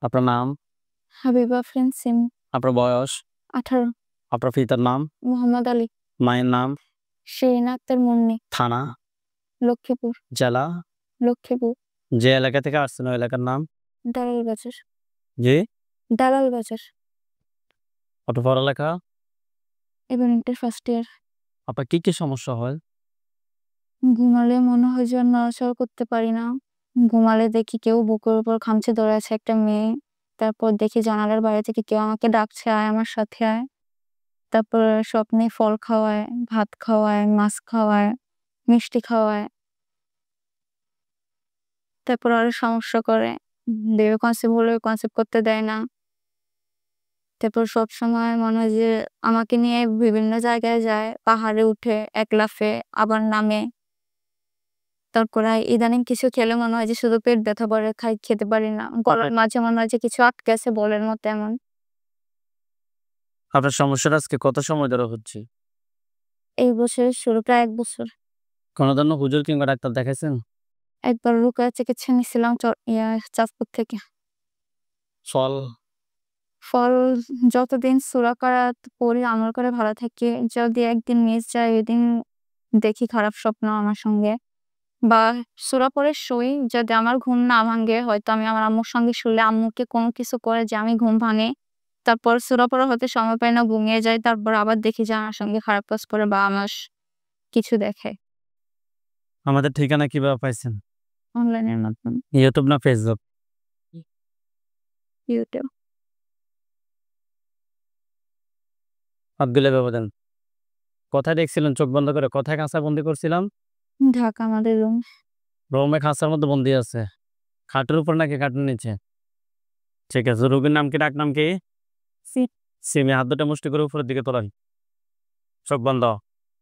আপনার নাম? হাবিবা আফরিন সিম। আপনার বয়স? 18। আপনার পিতার নাম? মোহাম্মদ আলী। মায়ের নাম? শিরিন আক্তার মুন্নি। থানা? লক্ষ্মীপুর। জেলা? লক্ষ্মীপুর। যে এলাকা থেকে আসছেন ওই এলাকার নাম? দালাল বাজার। জি। দালাল বাজার। আপনার পড়ালেখা? এবার ইন্টার ফার্স্ট ইয়ার। আপনার কি সমস্যা হয়? ঘুমালে মনে হয় যে আর নড়াচড়া করতে পারি না। ঘুমালে দেখি কেউ বুকের উপর খামচে ধরে আছে একটা মেয়ে। তারপর দেখি জানালার বাইরে থেকে কেউ আমাকে ডাকছে, আয় আমার সাথে আয়। তারপর স্বপ্নে ফল খাওয়ায়, ভাত খাওয়ায়, মাছ খাওয়ায়, মিষ্টি খাওয়ায়। তারপর আরো সমস্যা করে, বেবি কনসেপ্ট হলে কনসেপ্ট করতে দেয় না। তারপর সবসময় মনে হয় যে আমাকে নিয়ে বিভিন্ন জায়গায় যায়, পাহাড়ে উঠে এক লাফে আবার নামে। তারপরে ইদানিং কিছু খেলে মনে হয় যে শুধু পেট ব্যথা করে, খেতে পারি না। গলার মাঝে মনে হয় যে কিছু আটকে আছে বলের মতো এমন। আপনার সমস্যাটা আজকে কত সময় ধরে হচ্ছে? এই বছরের শুরু প্রায় 1 বছর। কোনো ধরনের হুজুর কিংবা ডাক্তার দেখাইছেন? একবার রুকায়া চিকিৎসা নিছিলাম চাঁদপুর থেকে। ফল? ফল যতদিন সূরা করাত পড়ি, আমল করে ভালো থাকি। যদি একদিন মিস যায়, ওইদিন দেখি খারাপ স্বপ্ন আমার সঙ্গে। বা সূরা পড়ে শুই, যদি আমার ঘুম না ভাঙে, হয়তো আমি আমার আম্মুর সঙ্গে শুলে আম্মুকে কোনো কিছু করে যে আমি ঘুম ভাঙে। তারপর সূরা পড়া হতে সময় পাই না, ঘুমিয়ে যাই। তারপর আবার দেখি যে আমার সঙ্গে খারাপ কাজ করে বা আমার কিছু দেখে। আমাদের ঠিকানা কিভাবে পাইছেন? অনলাইনের মাধ্যমে। ইউটিউব না ফেসবুক? ইউটিউব। আব্দুল্লাহ ব্যবধান। কোথায় দেখছিলেন চোখ বন্ধ করে? কোথায় খাঁচা বন্দি করছিলাম? ঢাকা আমাদের রুম। রোমে খাঁচার মধ্যে বন্দি আছে? খাটের উপর নাকি খাটের নিচে? ঠিক আছে, রোগীর নাম কি, ডাক নাম কি? সিমি। হাত দুটো মুষ্টি করে উপরের দিকে তোলেন, চোখ বন্ধ।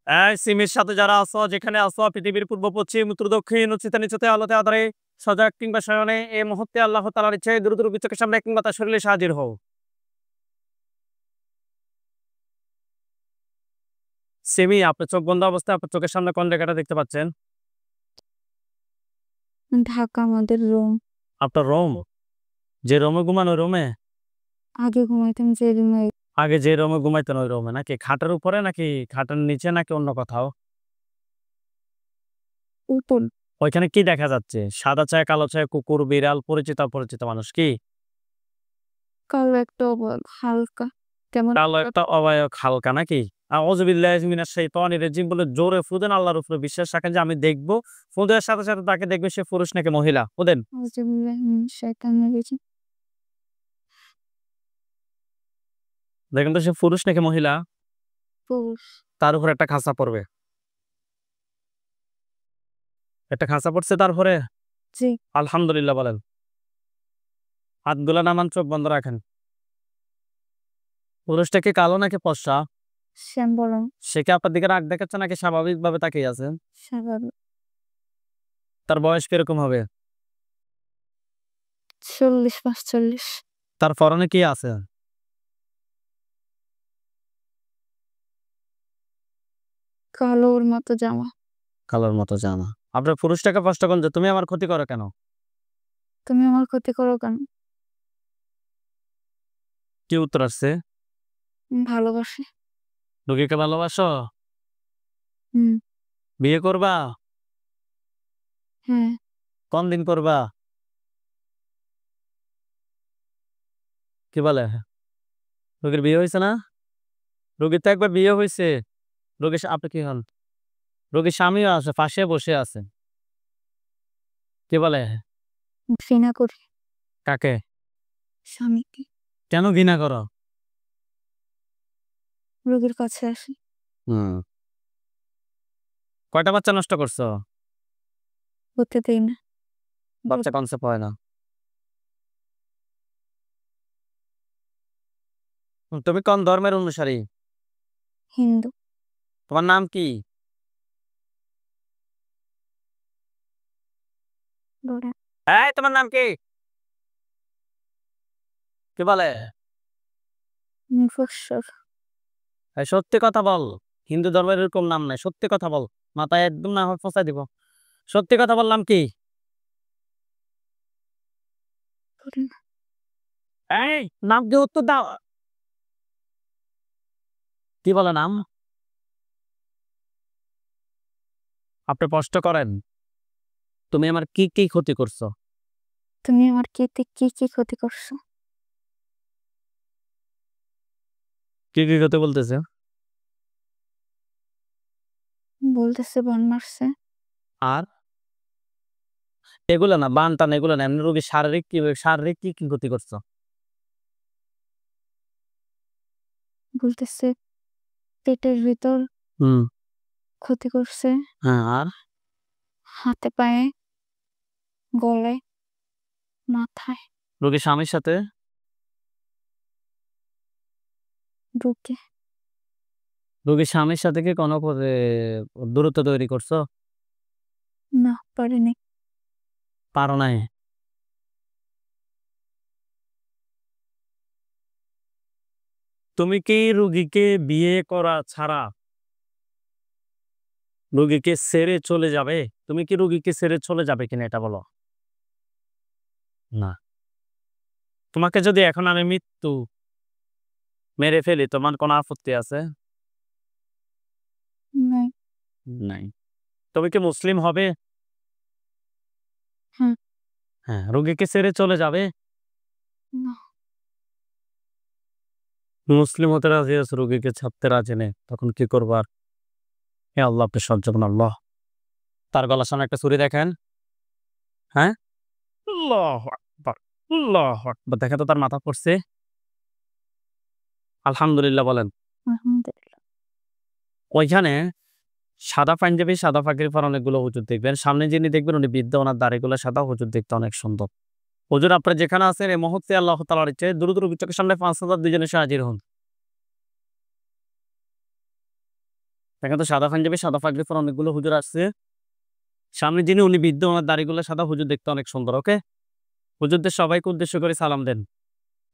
এই সিমির সাথে যারা আছো, যেখানে আছো, পৃথিবীর পূর্ব পশ্চিম উত্তর দক্ষিণ উচ্চতা নিচুতে আলোতে আধারে সজাগ কিংবা শয়নে, এই মুহূর্তে আল্লাহ তাআলার ইচ্ছায় দ্রুত চোখের সামনে কিংবা তার শরীরে হাজির হও। সিমি, আপনার চোখ বন্ধ অবস্থায় আপনার চোখের সামনে কোন রেখাটা দেখতে পাচ্ছেন? ঢাকা আমাদের রুম। আপনার রুম? যে রুমে ঘুমান ওই রুমে? আগে ঘুমাইতাম যে রুমে। আগে যে রুমে ঘুমাইতেন ওই রুমে নাকি? খাটের উপরে নাকি খাটের নিচে নাকি অন্য কোথাও? উপর। ওইখানে কি দেখা যাচ্ছে? সাদা চায়, কালো চায়, কুকুর, বিড়াল, পরিচিত অপরিচিত মানুষ? কি কালো একটা হালকা, কেমন কালো একটা অবয়ব হালকা নাকি? আউযুবিল্লাহি মিনাশ শাইতানির রাজিম বলে জোরে ফুদেন, আল্লাহর উপরে বিশ্বাস রাখেন যে আমি দেখবো। ফুদের সাথে সাথে তাকে দেখবে সে পুরুষ নাকি মহিলা। ফুদেন। আউযুবিল্লাহি মিনাশ শাইতানির রাজিম। দেখেন তো সে পুরুষ নাকি মহিলা। পুরুষ। তার উপর একটা খাঁচা পড়বে। একটা খাঁচা পড়ছে তারপরে? জি। আলহামদুলিল্লাহ বলেন। হাতগুলা নামান, চোখ বন্ধ রাখেন। পুরুষটা কি কালো নাকি ফর্সা? শ্যাম বরণ। সে কি আপনার দিকে রাগ দেখাচ্ছে নাকি স্বাভাবিক ভাবে তাকিয়ে আছে? স্বাভাবিক। তার বয়স কিরকম হবে? 40-45। তার পরনে কি আছে? কালোর মতো জামা। কালোর মতো জামা। আপনার পুরুষটাকে প্রশ্ন করেন যে তুমি আমার ক্ষতি করো কেন? তুমি আমার ক্ষতি করো কেন? কি উত্তর আসছে? ভালোবাসি। রোগীকে ভালোবাসো? হুম। বিয়ে করবা? হ্যাঁ। কোন দিন করবা? কি বলে? রোগীর বিয়ে হয়েছে না? রোগীর তো একবার বিয়ে হয়েছে। রোগীর আপনি কি হন? রোগীর স্বামীও আছে, পাশে বসে আছে। কি বলে? ঘৃণা করি কাকে? স্বামীকে। কেন ঘৃণা করো? রোগীর কাছে আসি। হুম। কয়টা বাচ্চা নষ্ট করছো? হতে দেই না। বাচ্চা কনসেপ্ট হয় না। তুমি কোন ধর্মের অনুসারী? হিন্দু। তোমার নাম কি? ডোরা। এই তোমার নাম কি? কি বলে? মুফস্সর। এই সত্যি কথা বল। হিন্দু ধর্মের এরকম নাম নাই, সত্যি কথা বল। মাথায় একদম না হয় ফসাই দিব। সত্যি কথা বললাম কি? এই নাম কি উত্তর দাও। কি বলে নাম? আপনি স্পষ্ট করেন। তুমি আমার কি কি ক্ষতি করছো? তুমি আমার কি কি ক্ষতি করছো? কি কি ক্ষতি বলতেছে? বলতেছে বান মারছে। আর এগুলো না, বান টান এগুলো না, এমনি রোগীর শারীরিক কি কি ক্ষতি করছো? বলতেছে পেটের ভিতর হুম। ক্ষতি করছে, হ্যাঁ, আর হাতে পায়ে, গলায়, মাথায়, রোগীর স্বামীর সাথে বুকে। রোগীর স্বামীর সাথে কি কোনো দূরত্ব তৈরি করছো? না, পারিনি। পারো নাই? তুমি কি রোগীকে বিয়ে করা ছাড়া রোগীকে ছেড়ে চলে যাবে? তুমি কি রোগীকে ছেড়ে চলে যাবে কিনা এটা বলো। না। তোমাকে যদি এখন আমি মৃত্যু মেরে ফেলি, তোমার কোনো আপত্তি আছে? নাই। নাই। তুমি কি মুসলিম হবে? হ্যাঁ। হ্যাঁ। রোগীকে ছেড়ে চলে যাবে? না। মুসলিম হতে রাজি আছে, রোগীকে ছাড়তে রাজি নেই, তখন কি করবার? হে আল্লাহ, আপনি সহ্য করুন আল্লাহ। তার গলার সামনে একটা ছুরি দেখেন। হ্যাঁ, আল্লাহু আকবার, আল্লাহু আকবার। দেখেন তো তার মাথা পড়ছে। আলহামদুলিল্লাহ বলেন। আলহামদুলিল্লাহ। ওইখানে সাদা পাঞ্জাবি, সাদা পাগড়ি পরা অনেকগুলো হুজুর দেখবেন। সামনে যিনি দেখবেন উনি বৃদ্ধ, ওনার দাড়িগুলো সাদা, হুজুর দেখতে অনেক সুন্দর। হুজুর, আপনারা যেখানে আছেন এই মুহূর্তে আল্লাহ তাআলার ইচ্ছে দ্রুত রোগীর চোখের সামনে ৫,০০০ দুজনে এসে হাজির হন। দেখেন তো সাদা পাঞ্জাবি, সাদা পাগড়ি পরা অনেকগুলো হুজুর আসছে। সামনে যিনি উনি বৃদ্ধ, ওনার দাড়িগুলো সাদা, হুজুর দেখতে অনেক সুন্দর। ওকে, হুজুরদের সবাইকে উদ্দেশ্য করে সালাম দেন।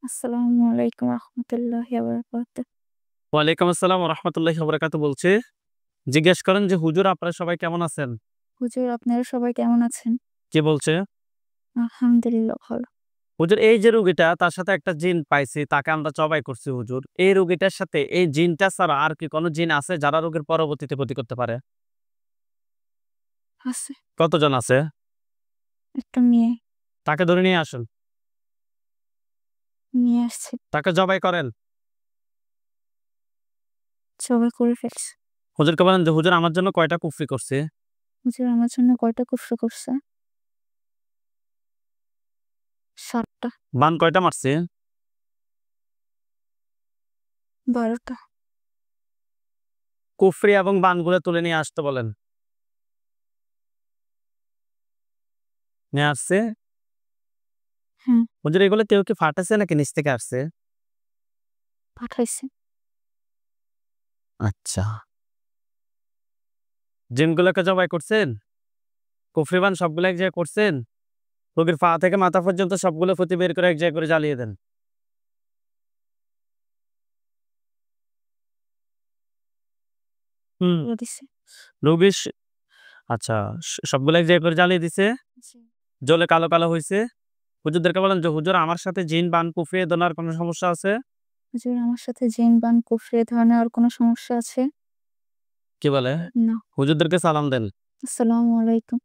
আসসালামু আলাইকুম রহমতুল্লাহি ওয়া বারাকাতুহু। ওয়ালাইকুম আসসালাম ওয়া রাহমাতুল্লাহি ওয়া বারাকাতুহু বলছে। জিজ্ঞেস করেন যে হুজুর আপনারা সবাই কেমন আছেন? হুজুর, আপনারা সবাই কেমন আছেন? কি বলছে? আলহামদুলিল্লাহ, ভালো। হুজুর, এই যে রোগীটা, তার সাথে একটা জিন পাইছি, তাকে আমরা জবাই করছি হুজুর। এই রোগীটার সাথে এই জিনটা ছাড়া আর কি কোনো জিন আছে যারা রোগীর পরবর্তীতে ক্ষতি করতে পারে? আছে। কতজন আছে? একটা মেয়ে। তাকে ধরে নিয়ে আসুন। নিয়ে আসছে। তাকে জবাই করেন। সবাই করে ফেলছে। হুজুরকে বলেন যে হুজুর আমার জন্য কয়টা কুফরি করছে? হুজুর, আমার জন্য কয়টা কুফরি করছে? ৭টা। বান কয়টা মারছে? ১২টা। কুফরি এবং বানগুলো তুলে নিয়ে আসতে বলেন। নিয়ে আসছে? হ্যাঁ। হুজুর, এগুলো কেউ কি ফাটাছে নাকি নিচ থেকে আসছে? পাঠাইছে। আচ্ছা। জিনগুলোকে জবাই করছেন? কুফরি বান সবগুলো এক জায়গায় করছেন? রোগীর পা থেকে মাথা পর্যন্ত সবগুলো ফতি বের করে এক জায়গায় করে জ্বালিয়ে দেন। হুম। করে দিছে। রোগীর আচ্ছা, সবগুলো এক জায়গায় করে জ্বালিয়ে দিছে। জি। জ্বলে কালো কালো হইছে। হুজুরদেরকে বলেন যে হুজুর আমার সাথে জিন বান কুফরি এ ধরনের কোনো সমস্যা আছে? হুজুর, আমার সাথে জিন বান কুফরি এ ধরনের আর কোনো সমস্যা আছে? কি বলে? না। হুজুরদেরকে সালাম দেন। আসসালামু আলাইকুম।